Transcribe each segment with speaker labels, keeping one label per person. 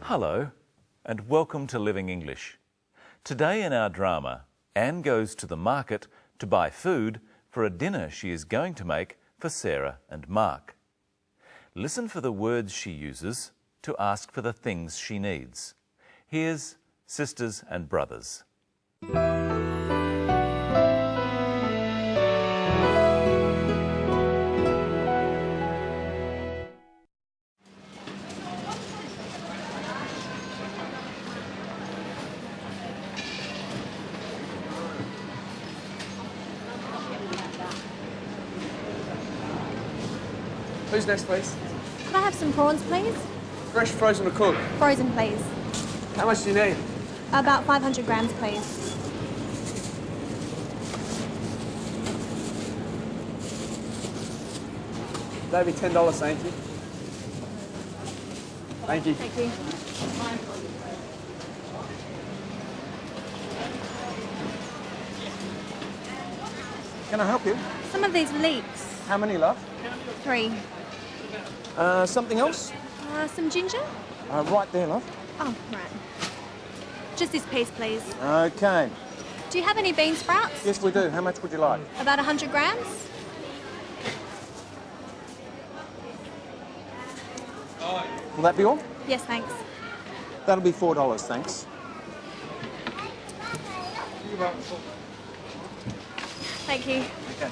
Speaker 1: Hello, and welcome to Living English. Today in our drama, Anne goes to the market to buy food for a dinner she is going to make for Sarah and Mark. Listen for the words she uses to ask for the things she needs. Here's Sisters and Brothers.
Speaker 2: Who's next, please?
Speaker 3: Can I have some prawns, please?
Speaker 2: Fresh, frozen or cooked?
Speaker 3: Frozen, please.
Speaker 2: How much do you need?
Speaker 3: About 500 grams, please.
Speaker 2: That'd be $10, thank you. Thank you.
Speaker 3: Thank you.
Speaker 2: Can I help you?
Speaker 3: Some of these leeks.
Speaker 2: How many, love?
Speaker 3: 3.
Speaker 2: Something else?
Speaker 3: Some ginger?
Speaker 2: Right there, love.
Speaker 3: Oh, right. Just this piece, please.
Speaker 2: Okay.
Speaker 3: Do you have any bean sprouts?
Speaker 2: Yes, we do. How much would you like?
Speaker 3: About 100 grams?
Speaker 2: Will that be all?
Speaker 3: Yes, thanks.
Speaker 2: That'll be $4, thanks.
Speaker 3: Thank you.
Speaker 2: Okay.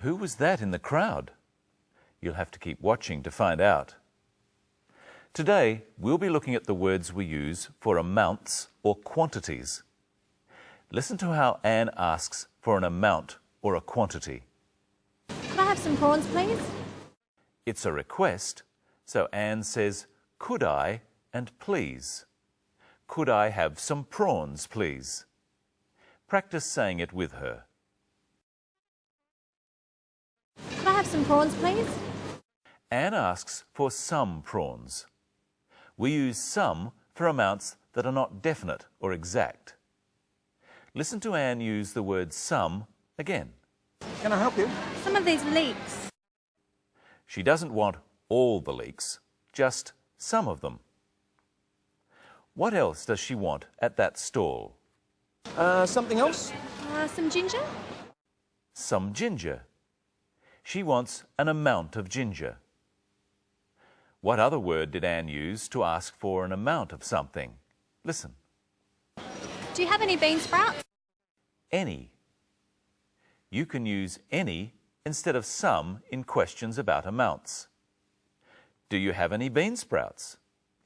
Speaker 1: Who was that in the crowd? You'll have to keep watching to find out. Today, we'll be looking at the words we use for amounts or quantities. Listen to how Anne asks for an amount or a quantity.
Speaker 3: Can I have some prawns, please?
Speaker 1: It's a request, so Anne says, "Could I?" and "please." Could I have some prawns, please? Practice saying it with her.
Speaker 3: Can I have some prawns, please?
Speaker 1: Anne asks for some prawns. We use some for amounts that are not definite or exact. Listen to Anne use the word some again.
Speaker 2: Can I help you?
Speaker 3: Some of these leeks.
Speaker 1: She doesn't want all the leeks, just some of them. What else does she want at that stall?
Speaker 2: Something else?
Speaker 3: Some ginger?
Speaker 1: Some ginger. She wants an amount of ginger. What other word did Anne use to ask for an amount of something? Listen.
Speaker 3: Do you have any bean sprouts?
Speaker 1: Any. You can use any instead of some in questions about amounts. Do you have any bean sprouts?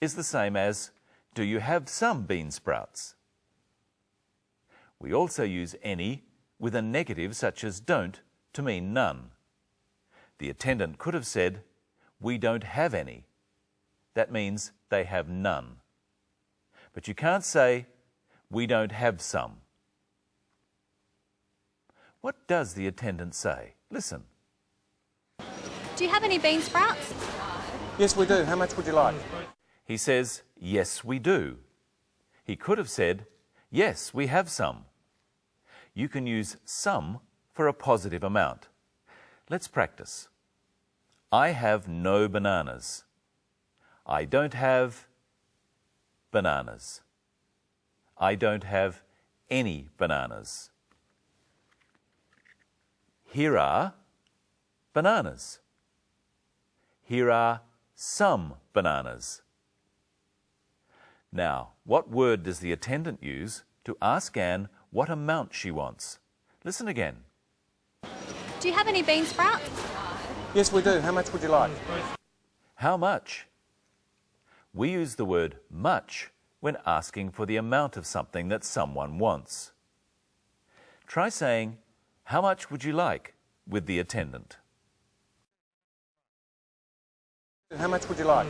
Speaker 1: Is the same as do you have some bean sprouts? We also use any with a negative such as don't to mean none. The attendant could have said, "We don't have any." That means they have none. But you can't say, "We don't have some." What does the attendant say? Listen.
Speaker 3: Do you have any bean sprouts?
Speaker 2: Yes, we do. How much would you like?
Speaker 1: He says, "Yes, we do." He could have said, "Yes, we have some." You can use some for a positive amount. Let's practice. I have no bananas. I don't have bananas. I don't have any bananas. Here are bananas. Here are some bananas. Now, what word does the attendant use to ask Anne what amount she wants? Listen again.
Speaker 3: Do you have any bean sprouts?
Speaker 2: Yes, we do. How much would you like?
Speaker 1: How much? We use the word much when asking for the amount of something that someone wants. Try saying, "How much would you like?" with the attendant.
Speaker 2: How much would you like?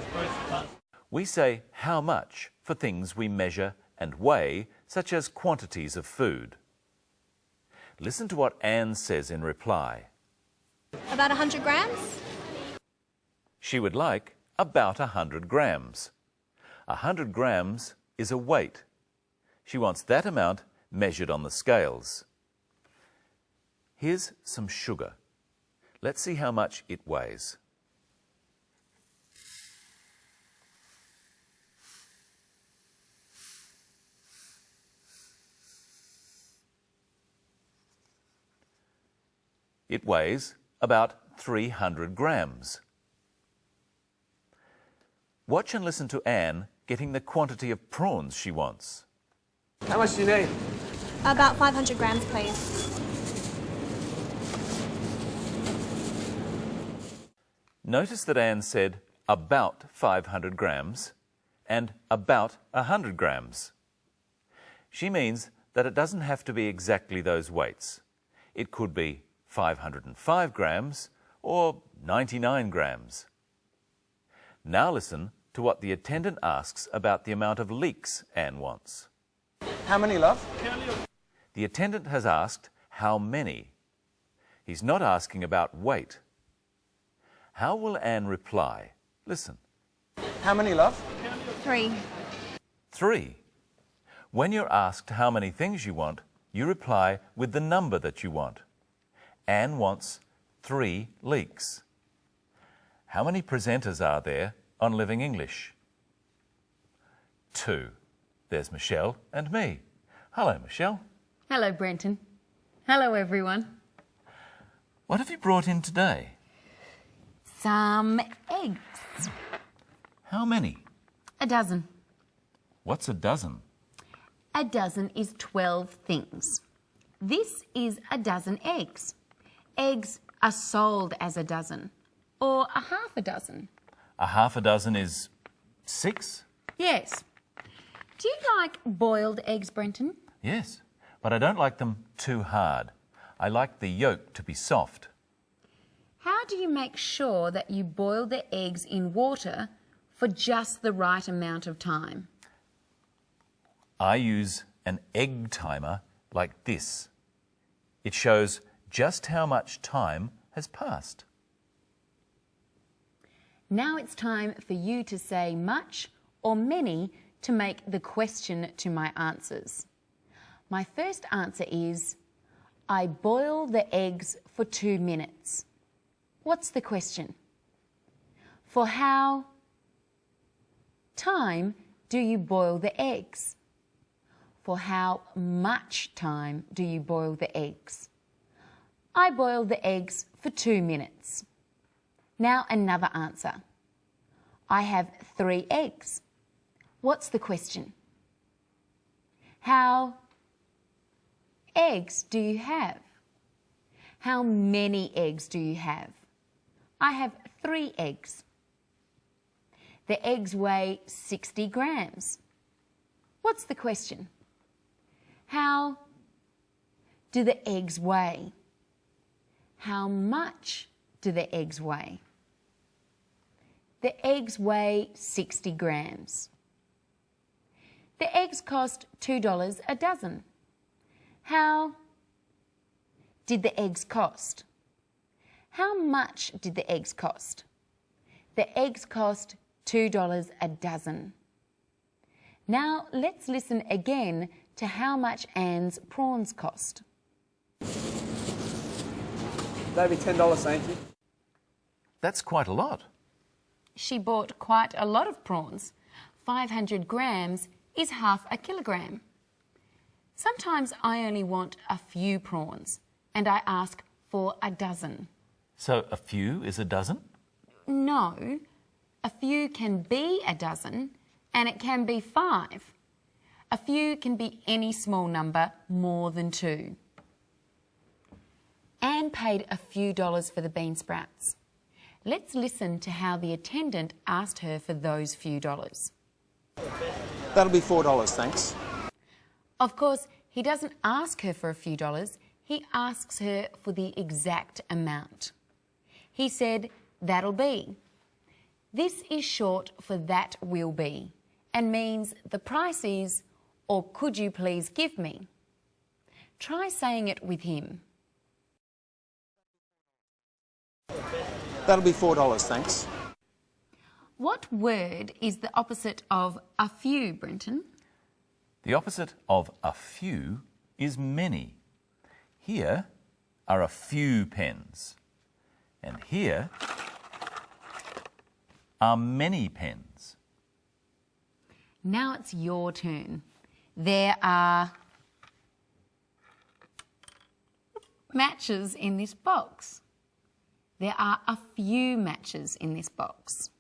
Speaker 1: We say how much for things we measure and weigh, such as quantities of food. Listen to what Anne says in reply.
Speaker 3: About 100 grams?
Speaker 1: She would like about 100 grams. 100 grams is a weight. She wants that amount measured on the scales. Here's some sugar. Let's see how much it weighs. It weighs about 300 grams. Watch and listen to Anne getting the quantity of prawns she wants.
Speaker 2: How much do you need?
Speaker 3: About 500 grams, please.
Speaker 1: Notice that Anne said about 500 grams and about 100 grams. She means that it doesn't have to be exactly those weights. It could be 505 grams or 99 grams. Now listen to what the attendant asks about the amount of leeks Anne wants.
Speaker 2: How many, love?
Speaker 1: The attendant has asked how many. He's not asking about weight. How will Anne reply? Listen.
Speaker 2: How many, love?
Speaker 3: 3.
Speaker 1: 3. When you're asked how many things you want, you reply with the number that you want. Anne wants 3 leeks. How many presenters are there on Living English? 2. There's Michelle and me. Hello, Michelle.
Speaker 4: Hello, Brenton. Hello, everyone.
Speaker 1: What have you brought in today?
Speaker 4: Some eggs.
Speaker 1: How many?
Speaker 4: A dozen.
Speaker 1: What's a dozen?
Speaker 4: A dozen is 12 things. This is a dozen eggs. Eggs are sold as a dozen, or a half a dozen.
Speaker 1: A half a dozen is 6?
Speaker 4: Yes. Do you like boiled eggs, Brenton?
Speaker 1: Yes, but I don't like them too hard. I like the yolk to be soft.
Speaker 4: How do you make sure that you boil the eggs in water for just the right amount of time?
Speaker 1: I use an egg timer like this. It shows just how much time has passed.
Speaker 4: Now it's time for you to say much or many to make the question to my answers. My first answer is, I boil the eggs for 2 minutes. What's the question? For how time do you boil the eggs? For how much time do you boil the eggs? I boil the eggs for 2 minutes. Now another answer. I have 3 eggs. What's the question? How eggs do you have? How many eggs do you have? I have 3 eggs. The eggs weigh 60 grams. What's the question? How do the eggs weigh? How much do the eggs weigh? The eggs weigh 60 grams. The eggs cost $2 a dozen. How did the eggs cost? How much did the eggs cost? The eggs cost $2 a dozen. Now let's listen again to how much Anne's prawns cost.
Speaker 2: That'd be $10, thank you.
Speaker 1: That's quite a lot.
Speaker 4: She bought quite a lot of prawns. 500 grams is half a kilogram. Sometimes I only want a few prawns and I ask for a dozen.
Speaker 1: So a few is a dozen?
Speaker 4: No, a few can be a dozen and it can be 5. A few can be any small number more than 2. Anne paid a few dollars for the bean sprouts. Let's listen to how the attendant asked her for those few dollars.
Speaker 2: That'll be $4, thanks.
Speaker 4: Of course, he doesn't ask her for a few dollars, he asks her for the exact amount. He said, that'll be. This is short for that will be and means the price is, or could you please give me? Try saying it with him.
Speaker 2: That'll be $4, thanks.
Speaker 4: What word is the opposite of a few, Brenton?
Speaker 1: The opposite of a few is many. Here, are a few pens. And here are many pens.
Speaker 4: Now it's your turn. There are matches in this box. There are a few matches in this box.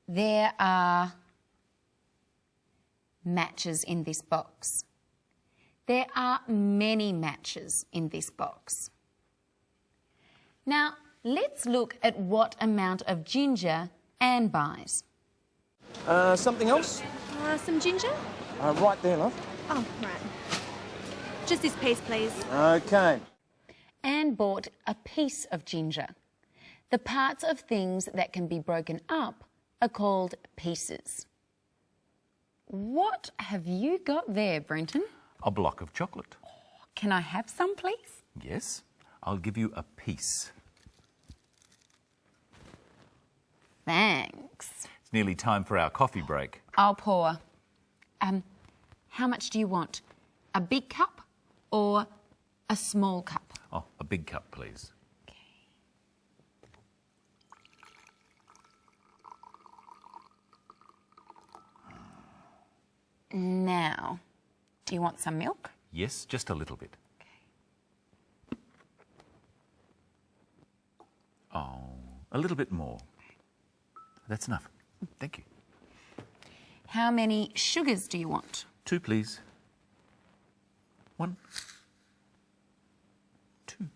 Speaker 4: There are matches in this box. There are many matches in this box. Now, let's look at what amount of ginger Anne buys.
Speaker 2: Something else?
Speaker 3: Some ginger?
Speaker 2: Right there, love.
Speaker 3: Oh, right. Just this piece, please.
Speaker 2: Okay.
Speaker 4: Anne bought a piece of ginger. The parts of things that can be broken up are called pieces. What have you got there, Brenton?
Speaker 1: A block of chocolate.
Speaker 4: Can I have some, please?
Speaker 1: Yes, I'll give you a piece.
Speaker 4: Thanks.
Speaker 1: It's nearly time for our coffee break.
Speaker 4: I'll pour. How much do you want? A big cup or a small cup?
Speaker 1: Oh, a big cup, please.
Speaker 4: Now, do you want some milk?
Speaker 1: Yes, just a little bit. Oh, a little bit more. That's enough. Thank you.
Speaker 4: How many sugars do you want?
Speaker 1: 2, please. 1, 2.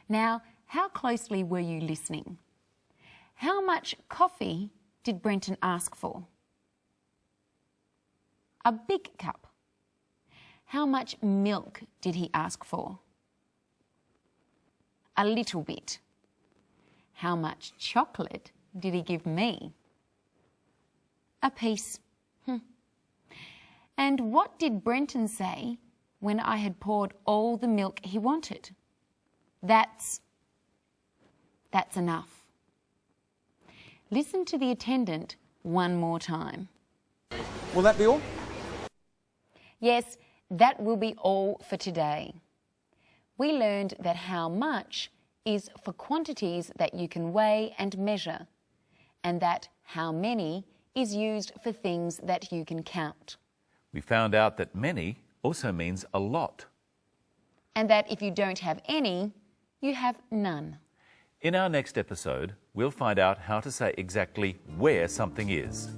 Speaker 4: Now, how closely were you listening? How much coffee did Brenton ask for? A big cup. How much milk did he ask for? A little bit. How much chocolate did he give me? A piece. And what did Brenton say when I had poured all the milk he wanted? That's enough. Listen to the attendant one more time.
Speaker 2: Will that be all?
Speaker 4: Yes, that will be all for today. We learned that how much is for quantities that you can weigh and measure, and that how many is used for things that you can count.
Speaker 1: We found out that many also means a lot.
Speaker 4: And that if you don't have any, you have none.
Speaker 1: In our next episode, we'll find out how to say exactly where something is.